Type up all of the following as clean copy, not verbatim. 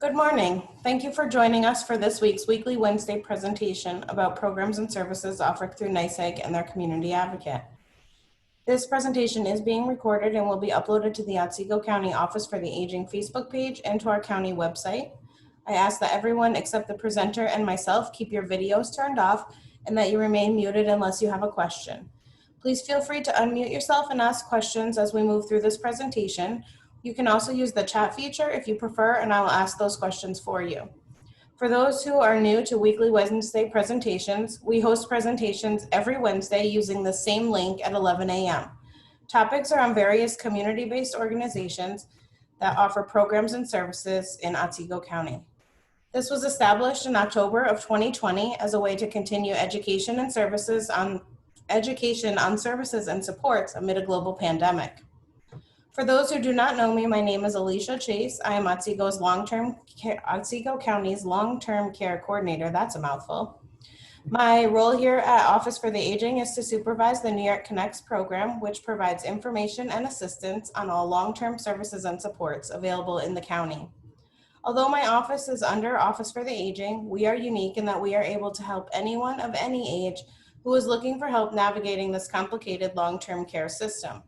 Good morning. Thank you for joining us for this week's weekly Wednesday presentation about programs and services offered through NYSEG and their community advocate. This presentation is being recorded and will be uploaded to the Otsego County Office for the Aging Facebook page and to our county website. I ask that everyone except the presenter and myself keep your videos turned off and that you remain muted unless you have a question. Please feel free to unmute yourself and ask questions as we move through this presentation. You can also use the chat feature if you prefer, and I will ask those questions for you. For those who are new to weekly Wednesday presentations, we host presentations every Wednesday using the same link at 11 a.m. Topics are on various community-based organizations that offer programs and services in Otsego County. This was established in October of 2020 as a way to continue education on services and supports amid a global pandemic. For those who do not know me, my name is Alicia Chase. I am Otsego County's long-term care coordinator. That's a mouthful. My role here at Office for the Aging is to supervise the New York Connects program, which provides information and assistance on all long-term services and supports available in the county. Although my office is under Office for the Aging, we are unique in that we are able to help anyone of any age who is looking for help navigating this complicated long-term care system.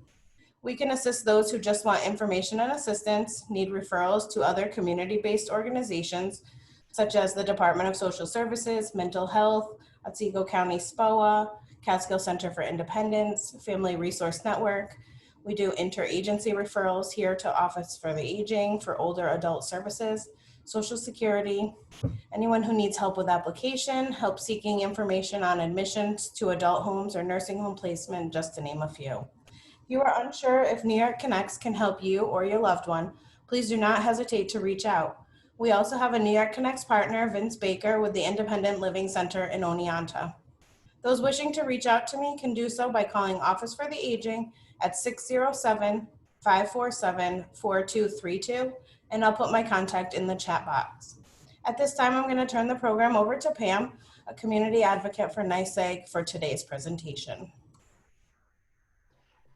We can assist those who just want information and assistance, need referrals to other community-based organizations, such as the Department of Social Services, Mental Health, Otsego County SPOA, Catskill Center for Independence, Family Resource Network. We do interagency referrals here to Office for the Aging for older adult services, Social Security, anyone who needs help with application, help seeking information on admissions to adult homes or nursing home placement, just to name a few. If you are unsure if New York Connects can help you or your loved one, please do not hesitate to reach out. We also have a New York Connects partner, Vince Baker, with the Independent Living Center in Oneonta. Those wishing to reach out to me can do so by calling Office for the Aging at 607-547-4232, and I'll put my contact in the chat box. At this time, I'm going to turn the program over to Pam, a community advocate for NYSEG, for today's presentation.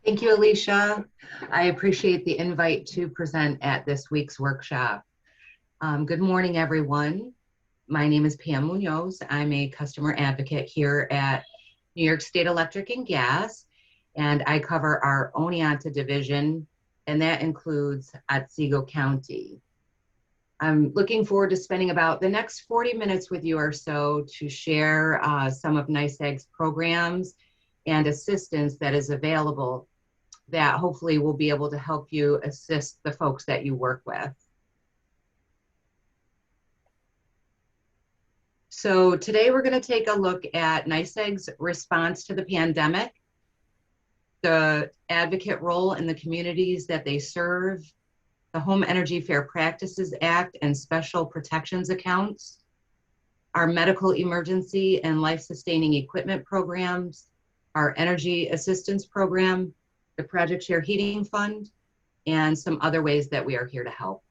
Thank you, Alicia. I appreciate the invite to present at this week's workshop. Good morning, everyone. My name is Pam Munoz. I'm a customer advocate here at New York State Electric and Gas, and I cover our Oneonta division, and that includes Otsego County. I'm looking forward to spending about the next 40 minutes with you or so to share some of NYSEG's programs and assistance that is available that hopefully will be able to help you assist the folks that you work with. So today we're going to take a look at NYSEG's response to the pandemic, the advocate role in the communities that they serve, the Home Energy Fair Practices Act and special protections accounts, our medical emergency and life-sustaining equipment programs, our energy assistance program, the Project Share Heating Fund, and some other ways that we are here to help.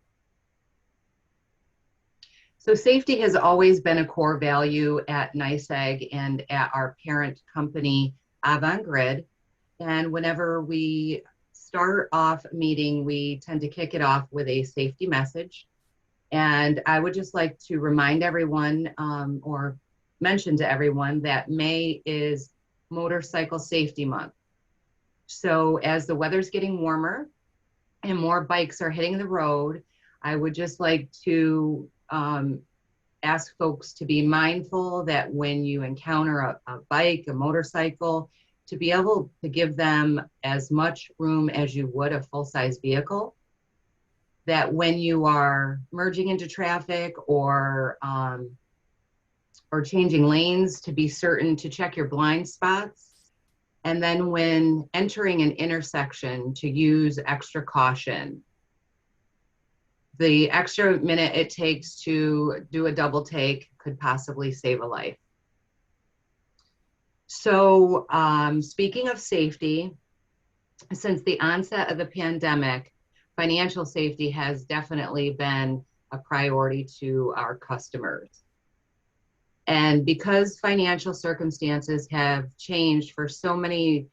So safety has always been a core value at NYSEG and at our parent company, Avangrid. And whenever we start off a meeting, we tend to kick it off with a safety message. And I would just like to remind everyone or mention to everyone that May is Motorcycle Safety Month. So as the weather's getting warmer and more bikes are hitting the road, I would just like to ask folks to be mindful that when you encounter a bike, a motorcycle, to be able to give them as much room as you would a full-size vehicle. That when you are merging into traffic or changing lanes, to be certain to check your blind spots. And then when entering an intersection, to use extra caution. The extra minute it takes to do a double take could possibly save a life. So speaking of safety, since the onset of the pandemic, financial safety has definitely been a priority to our customers. And because financial circumstances have changed for so many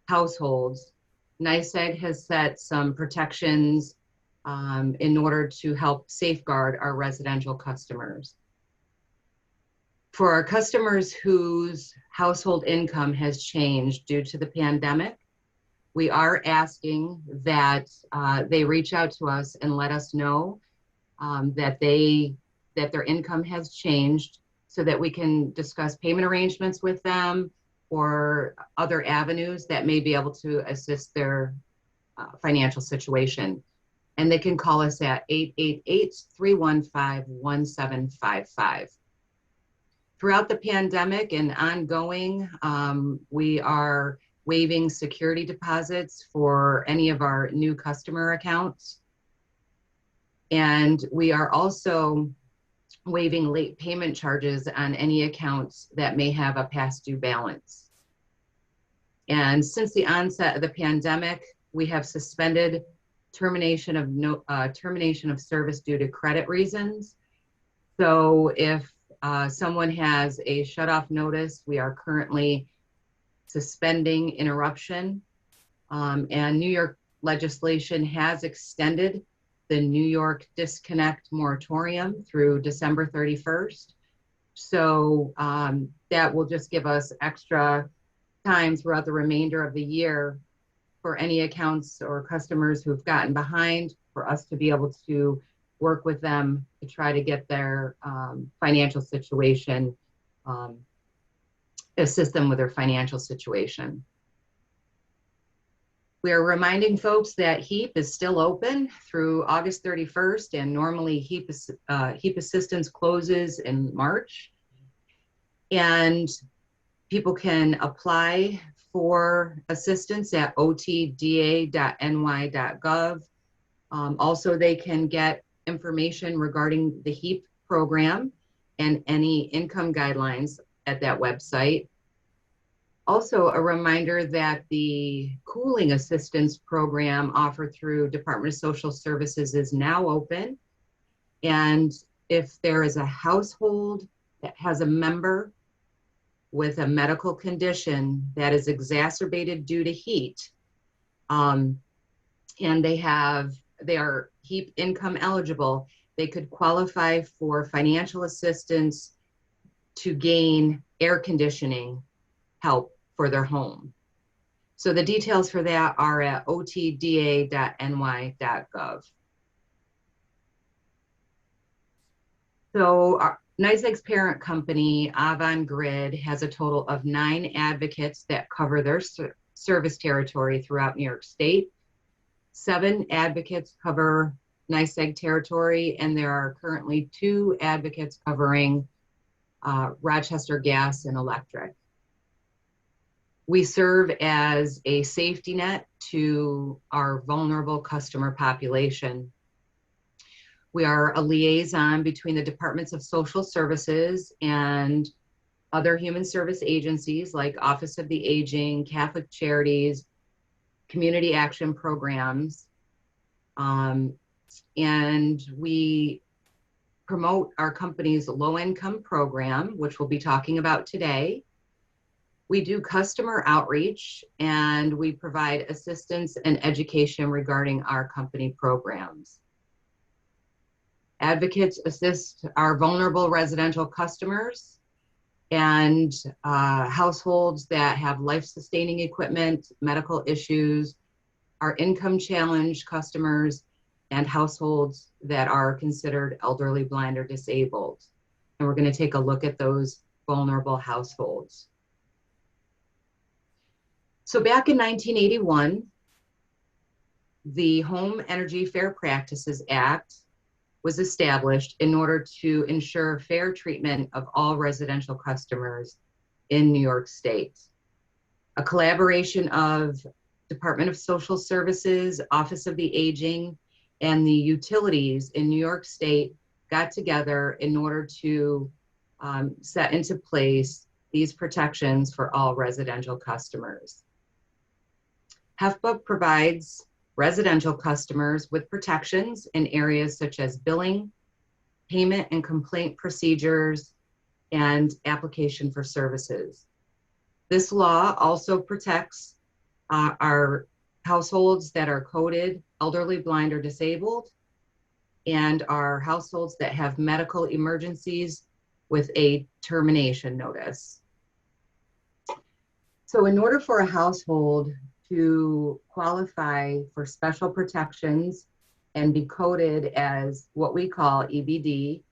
households, NYSEG has set some protections in order to help safeguard our residential customers. For our customers whose household income has changed due to the pandemic, we are asking that they reach out to us and let us know that their income has changed so that we can discuss payment arrangements with them or other avenues that may be able to assist their financial situation. And they can call us at 888-315-1755. Throughout the pandemic and ongoing, we are waiving security deposits for any of our new customer accounts. And we are also waiving late payment charges on any accounts that may have a past due balance. And since the onset of the pandemic, we have suspended termination of service due to credit reasons. So if someone has a shut-off notice, we are currently suspending interruption. And New York legislation has extended the New York disconnect moratorium through December 31st. So that will just give us extra time throughout the remainder of the year for any accounts or customers who've gotten behind, for us to be able to work with them to try to get their financial situation, assist them with their financial situation. We are reminding folks that HEAP is still open through August 31st, and normally HEAP assistance closes in March. And people can apply for assistance at otda.ny.gov. Also, they can get information regarding the HEAP program and any income guidelines at that website. Also, a reminder that the cooling assistance program offered through Department of Social Services is now open. And if there is a household that has a member with a medical condition that is exacerbated due to heat, and they are HEAP income eligible, they could qualify for financial assistance to gain air conditioning help for their home. So the details for that are at otda.ny.gov. So NYSEG's parent company, Avangrid, has a total of 9 advocates that cover their service territory throughout New York State. 7 advocates cover NYSEG territory, and there are currently 2 advocates covering Rochester Gas and Electric. We serve as a safety net to our vulnerable customer population. We are a liaison between the Departments of Social Services and other human service agencies like Office of the Aging, Catholic Charities, community action programs. And we promote our company's low-income program, which we'll be talking about today. We do customer outreach, and we provide assistance and education regarding our company programs. Advocates assist our vulnerable residential customers and households that have life-sustaining equipment, medical issues, our income challenged customers, and households that are considered elderly, blind, or disabled. And we're going to take a look at those vulnerable households. So back in 1981, the Home Energy Fair Practices Act was established in order to ensure fair treatment of all residential customers in New York State. A collaboration of Department of Social Services, Office of the Aging, and the utilities in New York State got together in order to set into place these protections for all residential customers. HEFPA provides residential customers with protections in areas such as billing, payment and complaint procedures, and application for services. This law also protects our households that are coded elderly, blind, or disabled, and are households that have medical emergencies with a termination notice. So in order for a household to qualify for special protections and be coded as what we call EBD,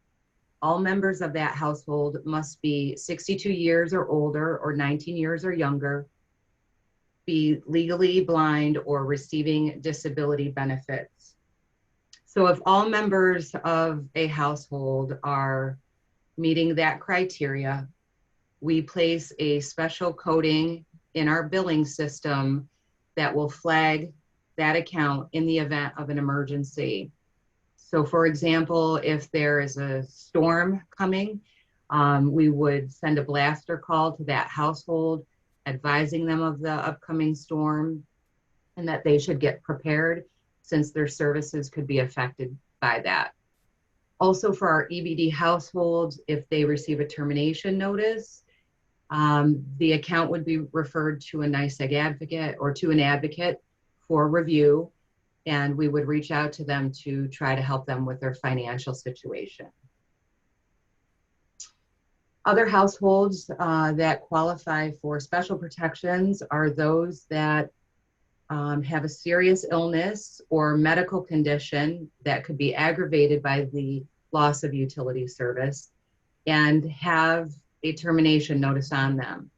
all members of that household must be 62 years or older or 19 years or younger, be legally blind, or receiving disability benefits. So if all members of a household are meeting that criteria, we place a special coding in our billing system that will flag that account in the event of an emergency. So for example, if there is a storm coming, we would send a blaster call to that household, advising them of the upcoming storm and that they should get prepared since their services could be affected by that. Also for our EBD households, if they receive a termination notice, the account would be referred to a NYSEG advocate or to an advocate for review, and we would reach out to them to try to help them with their financial situation. Other households that qualify for special protections are those that have a serious illness or medical condition that could be aggravated by the loss of utility service and have a termination notice on them.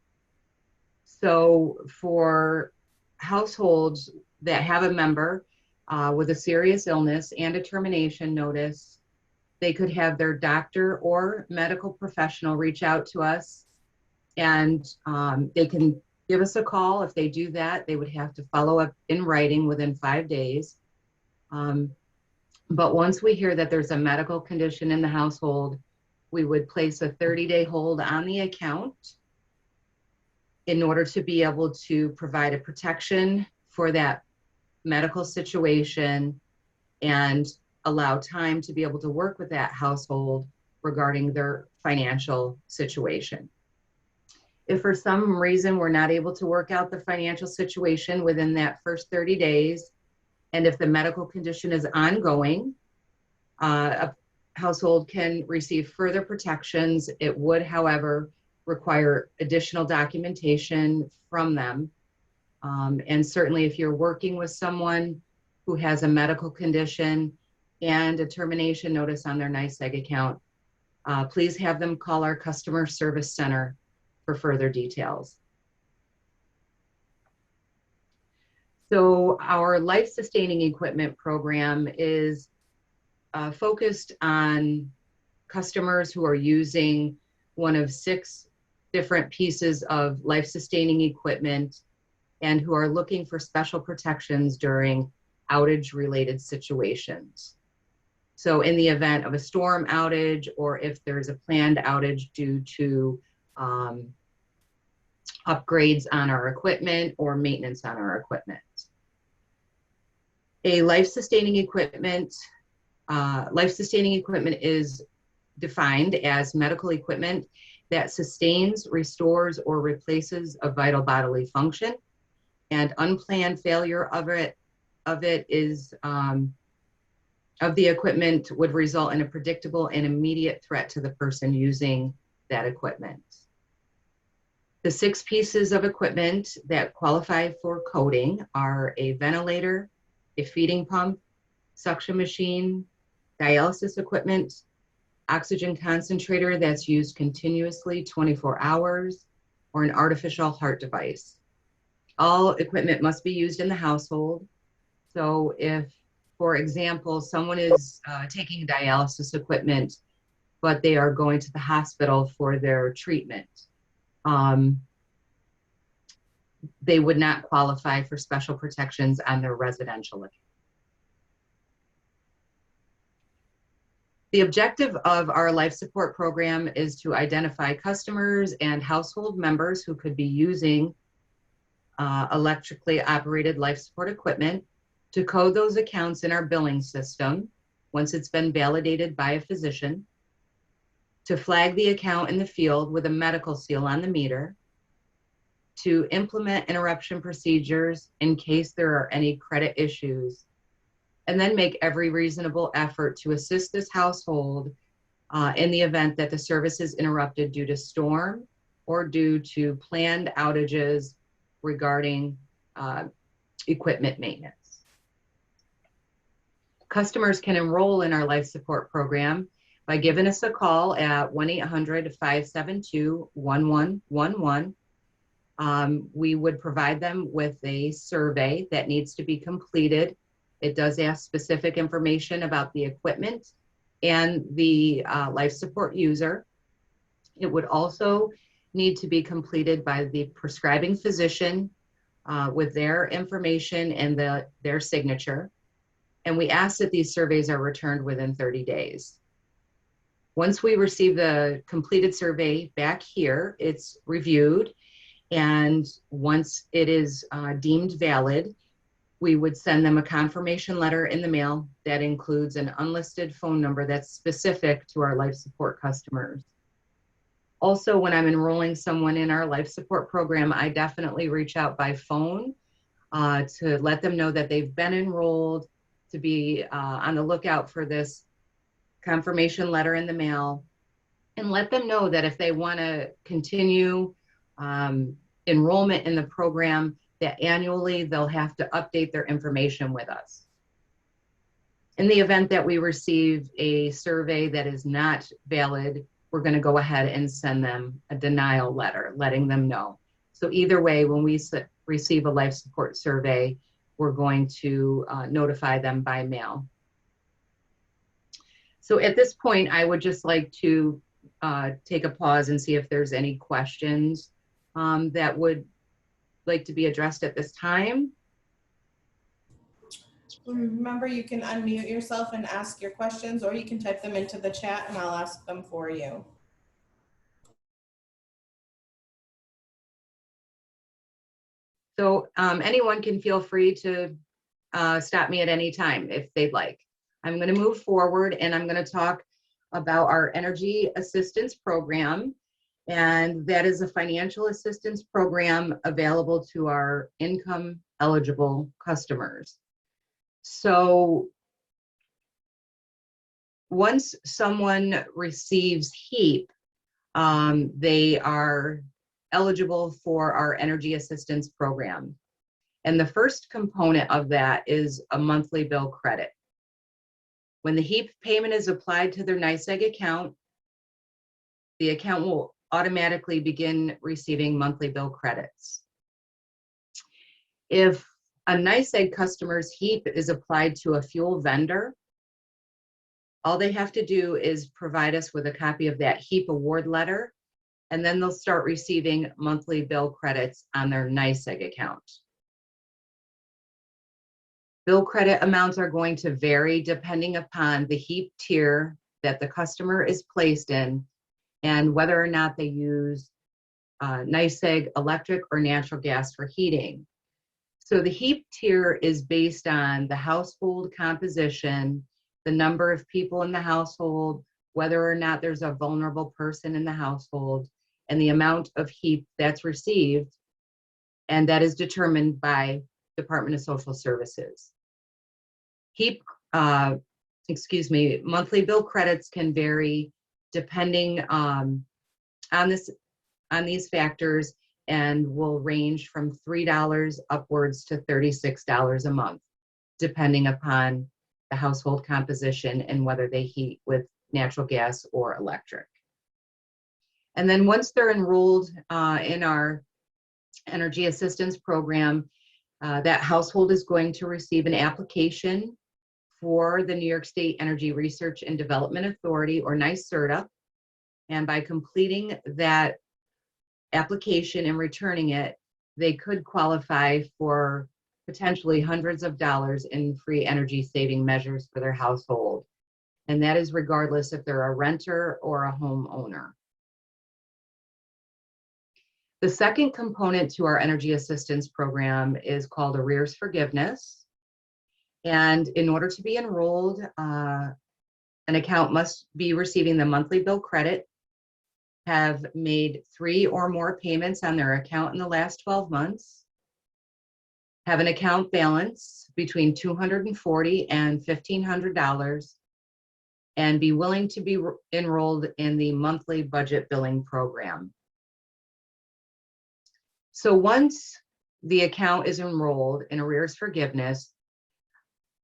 So for households that have a member with a serious illness and a termination notice, they could have their doctor or medical professional reach out to us, and they can give us a call. If they do that, they would have to follow up in writing within 5 days. But once we hear that there's a medical condition in the household, we would place a 30-day hold on the account in order to be able to provide a protection for that medical situation and allow time to be able to work with that household regarding their financial situation. If for some reason we're not able to work out the financial situation within that first 30 days, and if the medical condition is ongoing, a household can receive further protections. It would, however, require additional documentation from them. And certainly if you're working with someone who has a medical condition and a termination notice on their NYSEG account, please have them call our customer service center for further details. So our life-sustaining equipment program is focused on customers who are using one of 6 different pieces of life-sustaining equipment and who are looking for special protections during outage-related situations. So in the event of a storm outage, or if there's a planned outage due to upgrades on our equipment or maintenance on our equipment. A life-sustaining equipment is defined as medical equipment that sustains, restores, or replaces a vital bodily function, and unplanned failure of the equipment would result in a predictable and immediate threat to the person using that equipment. The 6 pieces of equipment that qualify for coding are a ventilator, a feeding pump, suction machine, dialysis equipment, oxygen concentrator that's used continuously 24 hours, or an artificial heart device. All equipment must be used in the household. So if, for example, someone is taking dialysis equipment, but they are going to the hospital for their treatment, they would not qualify for special protections on their residential account. The objective of our life support program is to identify customers and household members who could be using electrically operated life support equipment, to code those accounts in our billing system once it's been validated by a physician, to flag the account in the field with a medical seal on the meter, to implement interruption procedures in case there are any credit issues, and then make every reasonable effort to assist this household in the event that the service is interrupted due to storm or due to planned outages regarding equipment maintenance. Customers can enroll in our life support program by giving us a call at 1-800-572-1111. We would provide them with a survey that needs to be completed. It does ask specific information about the equipment and the life support user. It would also need to be completed by the prescribing physician with their information and their signature. And we ask that these surveys are returned within 30 days. Once we receive the completed survey back here, it's reviewed. And once it is deemed valid, we would send them a confirmation letter in the mail that includes an unlisted phone number that's specific to our life support customers. Also, when I'm enrolling someone in our life support program, I definitely reach out by phone to let them know that they've been enrolled, to be on the lookout for this confirmation letter in the mail, and let them know that if they want to continue enrollment in the program, that annually they'll have to update their information with us. In the event that we receive a survey that is not valid, we're going to go ahead and send them a denial letter, letting them know. So either way, when we receive a life support survey, we're going to notify them by mail. So at this point, I would just like to take a pause and see if there's any questions that would like to be addressed at this time. Remember, you can unmute yourself and ask your questions, or you can type them into the chat and I'll ask them for you. So anyone can feel free to stop me at any time if they'd like. I'm going to move forward and I'm going to talk about our energy assistance program. And that is a financial assistance program available to our income eligible customers. So once someone receives HEAP, they are eligible for our energy assistance program. And the first component of that is a monthly bill credit. When the HEAP payment is applied to their NYSEG account, the account will automatically begin receiving monthly bill credits. If a NYSEG customer's HEAP is applied to a fuel vendor, all they have to do is provide us with a copy of that HEAP award letter, and then they'll start receiving monthly bill credits on their NYSEG account. Bill credit amounts are going to vary depending upon the HEAP tier that the customer is placed in and whether or not they use NYSEG electric or natural gas for heating. So the HEAP tier is based on the household composition, the number of people in the household, whether or not there's a vulnerable person in the household, and the amount of HEAP that's received, and that is determined by Department of Social Services. HEAP, monthly bill credits can vary depending on these factors and will range from $3 upwards to $36 a month, depending upon the household composition and whether they heat with natural gas or electric. And then once they're enrolled in our energy assistance program, that household is going to receive an application for the New York State Energy Research and Development Authority, or NYSERDA. And by completing that application and returning it, they could qualify for potentially hundreds of dollars in free energy saving measures for their household. And that is regardless if they're a renter or a homeowner. The second component to our energy assistance program is called arrears forgiveness. And in order to be enrolled, an account must be receiving the monthly bill credit have made 3 or more payments on their account in the last 12 months, have an account balance between $240 and $1,500, and be willing to be enrolled in the monthly budget billing program. So once the account is enrolled in arrears forgiveness,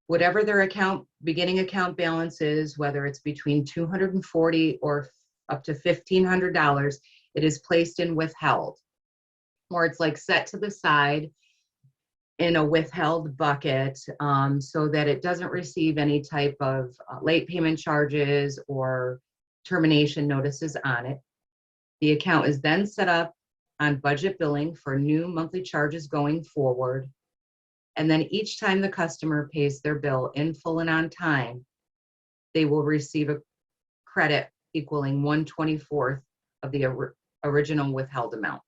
whatever their beginning account balance is, whether it's between $240 or up to $1,500, it is placed in withheld, or it's like set to the side in a withheld bucket, so that it doesn't receive any type of late payment charges or termination notices on it. The account is then set up on budget billing for new monthly charges going forward. And then each time the customer pays their bill in full and on time, they will receive a credit equaling 1/24 of the original withheld amount.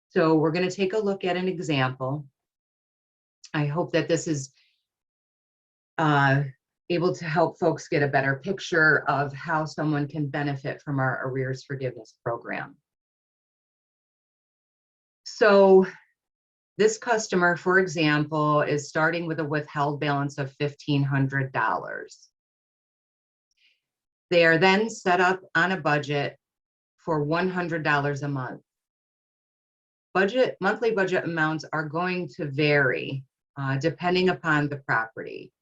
So we're going to take a look at an example. I hope that this is able to help folks get a better picture of how someone can benefit from our arrears forgiveness program. So this customer, for example, is starting with a withheld balance of $1,500. They are then set up on a budget for $100 a month. Monthly budget amounts are going to vary depending upon the property.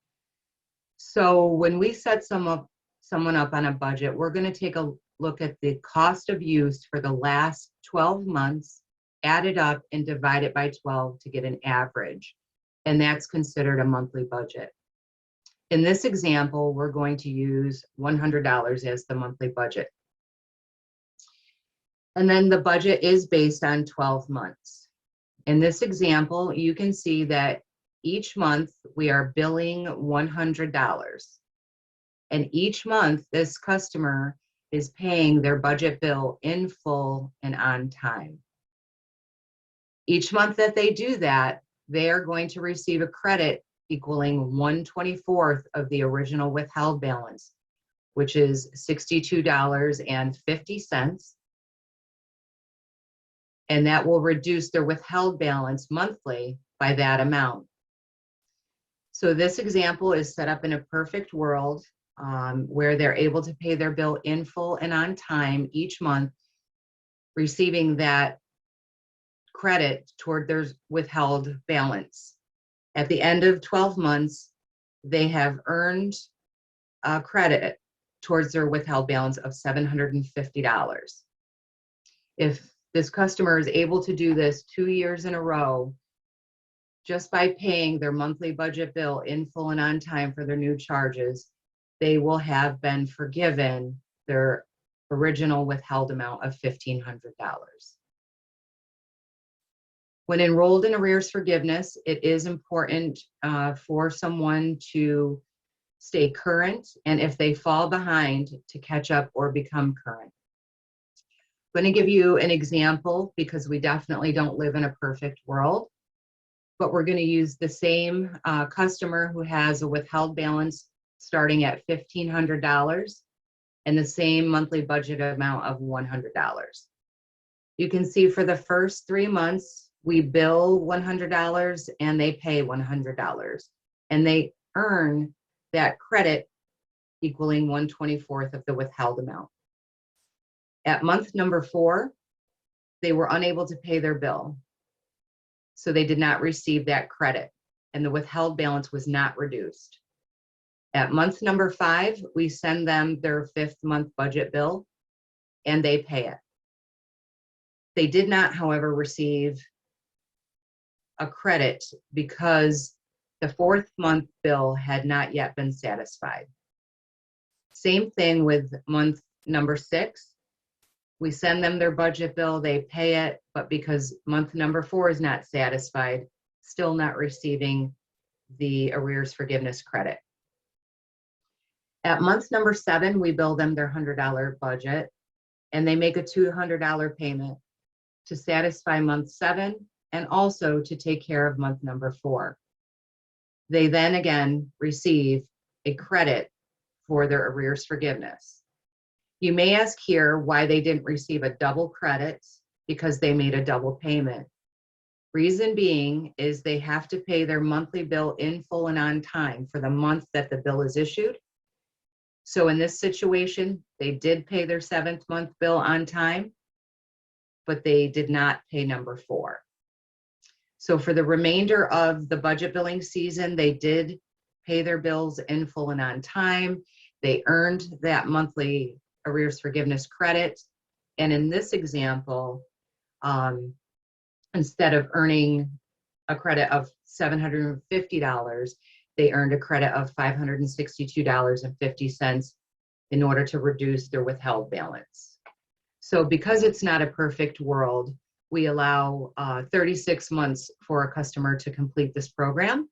So when we set someone up on a budget, we're going to take a look at the cost of use for the last 12 months, add it up and divide it by 12 to get an average. And that's considered a monthly budget. In this example, we're going to use $100 as the monthly budget. And then the budget is based on 12 months. In this example, you can see that each month we are billing $100. And each month this customer is paying their budget bill in full and on time. Each month that they do that, they are going to receive a credit equaling 1/24 of the original withheld balance, which is $62.50. And that will reduce their withheld balance monthly by that amount. So this example is set up in a perfect world where they're able to pay their bill in full and on time each month, receiving that credit toward their withheld balance. At the end of 12 months, they have earned a credit towards their withheld balance of $750. If this customer is able to do this 2 years in a row, just by paying their monthly budget bill in full and on time for their new charges, they will have been forgiven their original withheld amount of $1,500. When enrolled in arrears forgiveness, it is important for someone to stay current, and if they fall behind, to catch up or become current. I'm going to give you an example because we definitely don't live in a perfect world, but we're going to use the same customer who has a withheld balance starting at $1,500 and the same monthly budget amount of $100. You can see for the first 3 months, we bill $100 and they pay $100, and they earn that credit equaling 1/24 of the withheld amount. At month number 4, they were unable to pay their bill, so they did not receive that credit, and the withheld balance was not reduced. At month number 5, we send them their 5th month budget bill, and they pay it. They did not, however, receive a credit because the 4th month bill had not yet been satisfied. Same thing with month number 6. We send them their budget bill, they pay it, but because month number 4 is not satisfied, still not receiving the arrears forgiveness credit. At month number 7, we bill them their $100 budget, and they make a $200 payment to satisfy month 7 and also to take care of month number 4. They then again receive a credit for their arrears forgiveness. You may ask here why they didn't receive a double credit because they made a double payment. Reason being is they have to pay their monthly bill in full and on time for the month that the bill is issued. So in this situation, they did pay their 7th month bill on time, but they did not pay number 4. So for the remainder of the budget billing season, they did pay their bills in full and on time. They earned that monthly arrears forgiveness credit. And in this example, instead of earning a credit of $750, they earned a credit of $562.50 in order to reduce their withheld balance. So because it's not a perfect world, we allow 36 months for a customer to complete this program.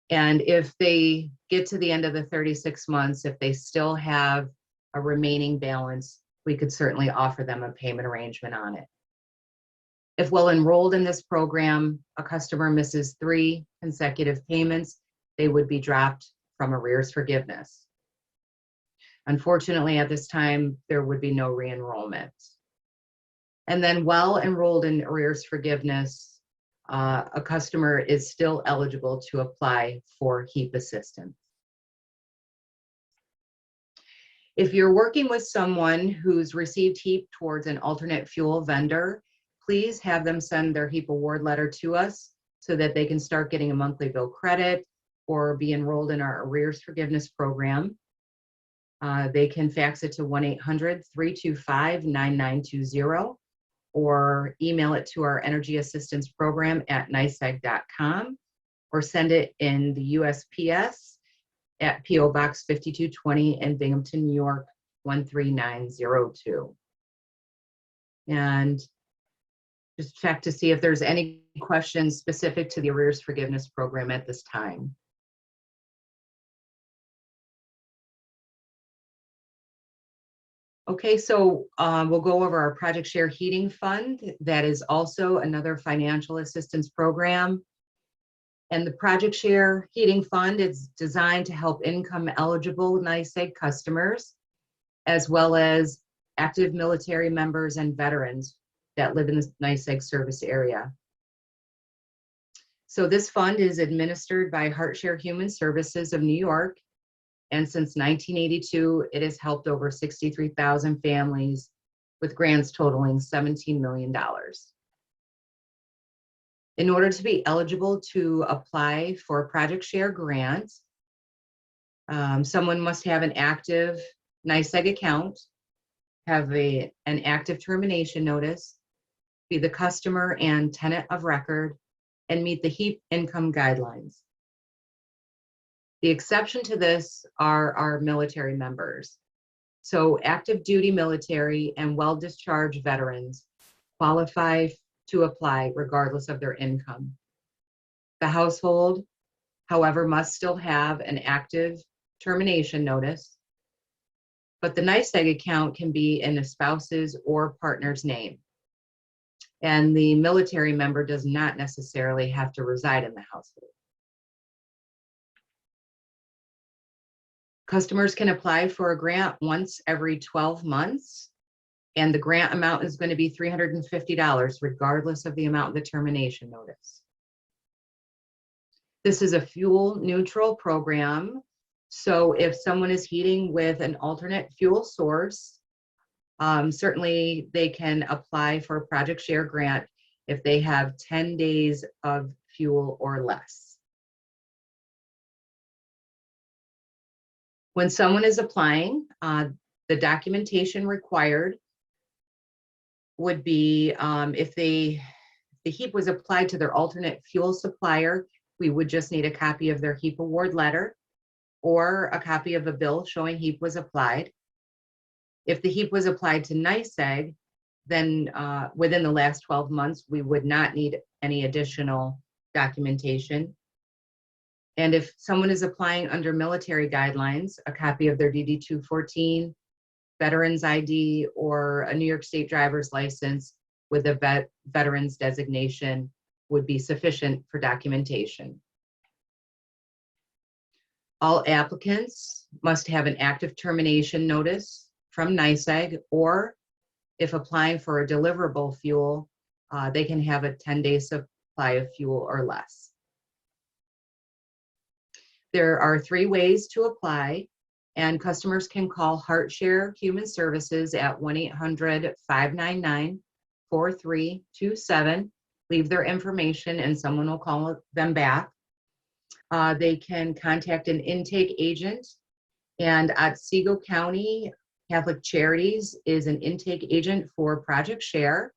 And if they get to the end of the 36 months, if they still have a remaining balance, we could certainly offer them a payment arrangement on it. If well enrolled in this program, a customer misses 3 consecutive payments, they would be dropped from arrears forgiveness. Unfortunately, at this time, there would be no re-enrollment. And then while enrolled in arrears forgiveness, a customer is still eligible to apply for HEAP assistance. If you're working with someone who's received HEAP towards an alternate fuel vendor, please have them send their HEAP award letter to us so that they can start getting a monthly bill credit or be enrolled in our arrears forgiveness program. They can fax it to 1-800-325-9920 or email it to our energy assistance program at NYSEG.com or send it in the USPS at P.O. Box 5220 in Binghamton, New York, 13902. And just check to see if there's any questions specific to the arrears forgiveness program at this time. Okay, so we'll go over our Project Share Heating Fund. That is also another financial assistance program. And the Project Share Heating Fund is designed to help income eligible NYSEG customers, as well as active military members and veterans that live in the NYSEG service area. So this fund is administered by HeartShare Human Services of New York. And since 1982, it has helped over 63,000 families with grants totaling $17 million. In order to be eligible to apply for a Project Share grant, someone must have an active NYSEG account, have an active termination notice, be the customer and tenant of record, and meet the HEAP income guidelines. The exception to this are our military members. So active duty military and well-discharged veterans qualify to apply regardless of their income. The household, however, must still have an active termination notice, but the NYSEG account can be in a spouse's or partner's name. And the military member does not necessarily have to reside in the household. Customers can apply for a grant once every 12 months, and the grant amount is going to be $350 regardless of the amount of the termination notice. This is a fuel neutral program, so if someone is heating with an alternate fuel source, certainly they can apply for a Project Share grant if they have 10 days of fuel or less. When someone is applying, the documentation required would be if the HEAP was applied to their alternate fuel supplier, we would just need a copy of their HEAP award letter or a copy of a bill showing HEAP was applied. If the HEAP was applied to NYSEG, then within the last 12 months, we would not need any additional documentation. And if someone is applying under military guidelines, a copy of their DD-214, Veterans ID, or a New York State driver's license with a veterans designation would be sufficient for documentation. All applicants must have an active termination notice from NYSEG, or if applying for a deliverable fuel, they can have a 10-day supply of fuel or less. There are 3 ways to apply, and customers can call HeartShare Human Services at 1-800-599-4327, leave their information, and someone will call them back. They can contact an intake agent, and Otsego County Catholic Charities is an intake agent for Project Share,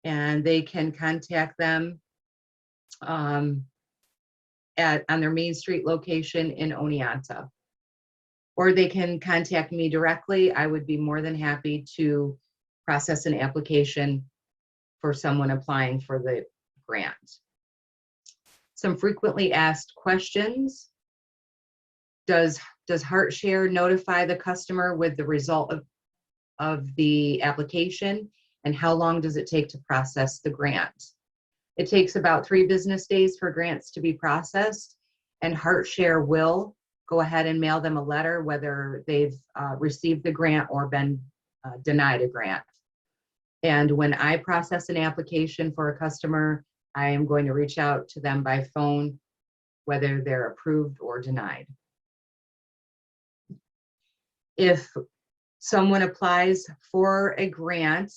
and they can contact them on their Main Street location in Oneonta. Or they can contact me directly. I would be more than happy to process an application for someone applying for the grant. Some frequently asked questions. Does HeartShare notify the customer with the result of the application? And how long does it take to process the grant? It takes about 3 business days for grants to be processed, and HeartShare will go ahead and mail them a letter whether they've received the grant or been denied a grant. And when I process an application for a customer, I am going to reach out to them by phone, whether they're approved or denied. If someone applies for a grant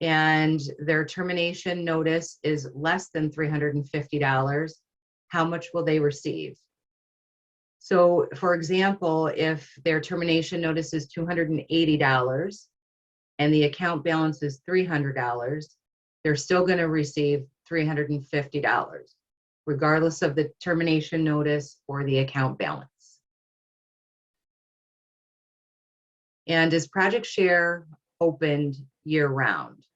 and their termination notice is less than $350, how much will they receive? So for example, if their termination notice is $280 and the account balance is $300, they're still going to receive $350, regardless of the termination notice or the account balance. And is Project Share opened year-round?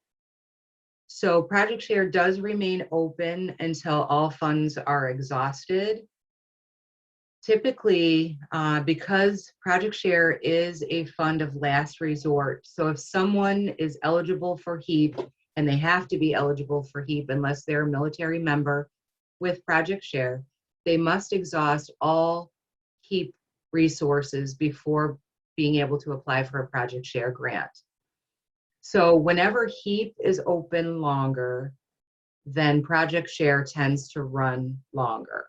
So Project Share does remain open until all funds are exhausted. Typically, because Project Share is a fund of last resort, so if someone is eligible for HEAP, and they have to be eligible for HEAP unless they're a military member with Project Share, they must exhaust all HEAP resources before being able to apply for a Project Share grant. So whenever HEAP is open longer, then Project Share tends to run longer.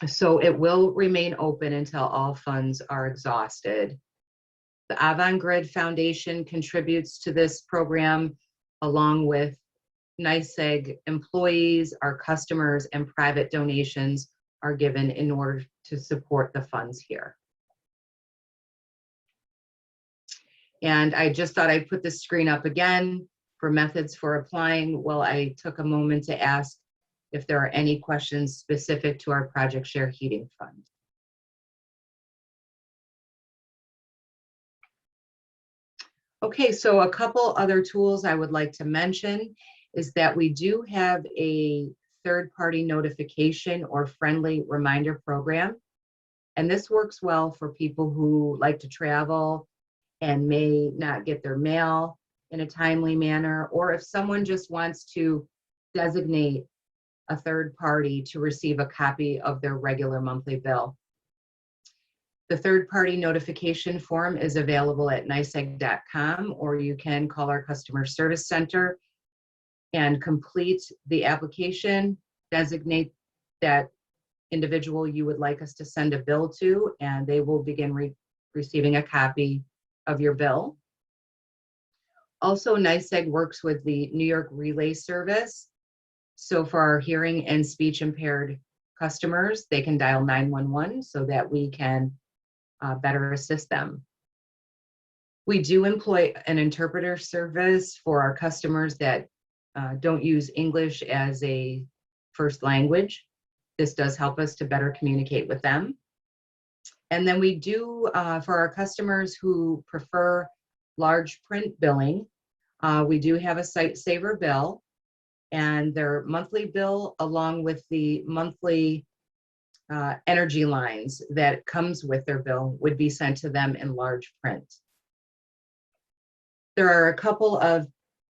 So it will remain open until all funds are exhausted. The Avangrid Foundation contributes to this program along with NYSEG employees, our customers, and private donations are given in order to support the funds here. And I just thought I'd put this screen up again for methods for applying. Well, I took a moment to ask if there are any questions specific to our Project Share Heating Fund. Okay, so a couple other tools I would like to mention is that we do have a third-party notification or friendly reminder program. And this works well for people who like to travel and may not get their mail in a timely manner, or if someone just wants to designate a third party to receive a copy of their regular monthly bill. The third-party notification form is available at nyseg.com, or you can call our customer service center and complete the application, designate that individual you would like us to send a bill to, and they will begin receiving a copy of your bill. Also, NYSEG works with the New York Relay Service. So for our hearing and speech impaired customers, they can dial 911 so that we can better assist them. We do employ an interpreter service for our customers that don't use English as a first language. This does help us to better communicate with them. And then we do, for our customers who prefer large print billing, we do have a site saver bill, and their monthly bill along with the monthly energy lines that comes with their bill would be sent to them in large print. There are a couple of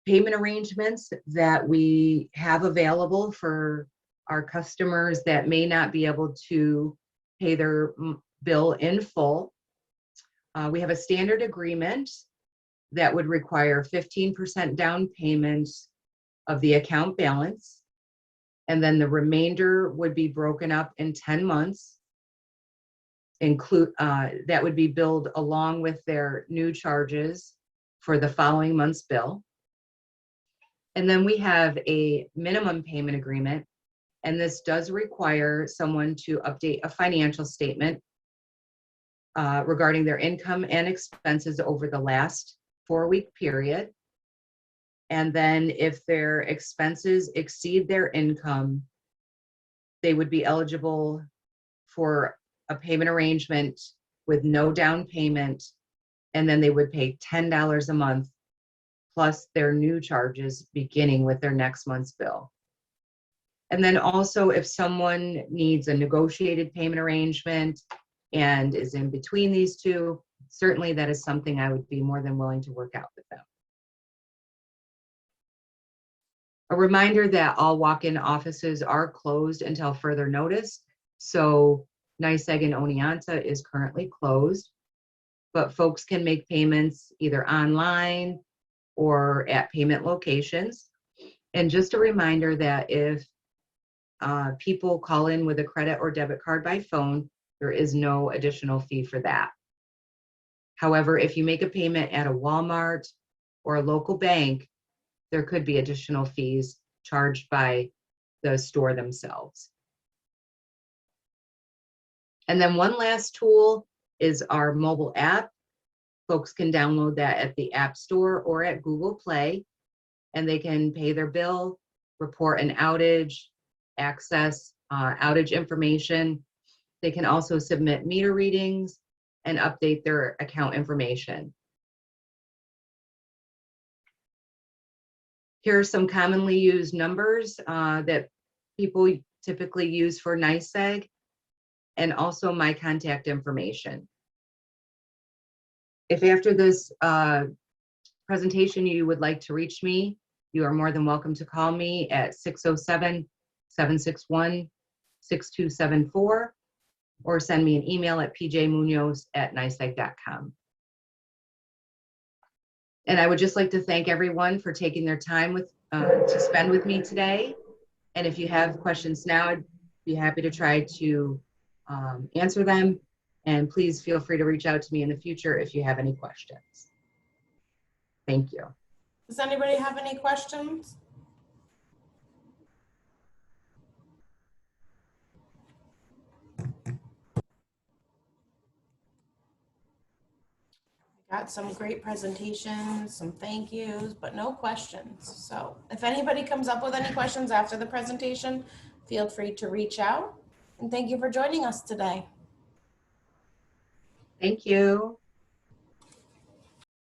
payment arrangements that we have available for our customers that may not be able to pay their bill in full. We have a standard agreement that would require 15% down payment of the account balance. And then the remainder would be broken up in 10 months. That would be billed along with their new charges for the following month's bill. And then we have a minimum payment agreement, and this does require someone to update a financial statement regarding their income and expenses over the last 4-week period. And then if their expenses exceed their income, they would be eligible for a payment arrangement with no down payment, and then they would pay $10 a month plus their new charges beginning with their next month's bill. And then also if someone needs a negotiated payment arrangement and is in between these two, certainly that is something I would be more than willing to work out with them. A reminder that all walk-in offices are closed until further notice. So NYSEG in Oneonta is currently closed, but folks can make payments either online or at payment locations. And just a reminder that if people call in with a credit or debit card by phone, there is no additional fee for that. However, if you make a payment at a Walmart or a local bank, there could be additional fees charged by the store themselves. And then one last tool is our mobile app. Folks can download that at the App Store or at Google Play, and they can pay their bill, report an outage, access outage information. They can also submit meter readings and update their account information. Here are some commonly used numbers that people typically use for NYSEG, and also my contact information. If after this presentation you would like to reach me, you are more than welcome to call me at 607-761-6274 or send me an email at pjmunoz@nyseg.com. And I would just like to thank everyone for taking their time to spend with me today. And if you have questions now, I'd be happy to try to answer them. And please feel free to reach out to me in the future if you have any questions. Thank you. Does anybody have any questions? Got some great presentations, some thank yous, but no questions. So if anybody comes up with any questions after the presentation, feel free to reach out. And thank you for joining us today. Thank you.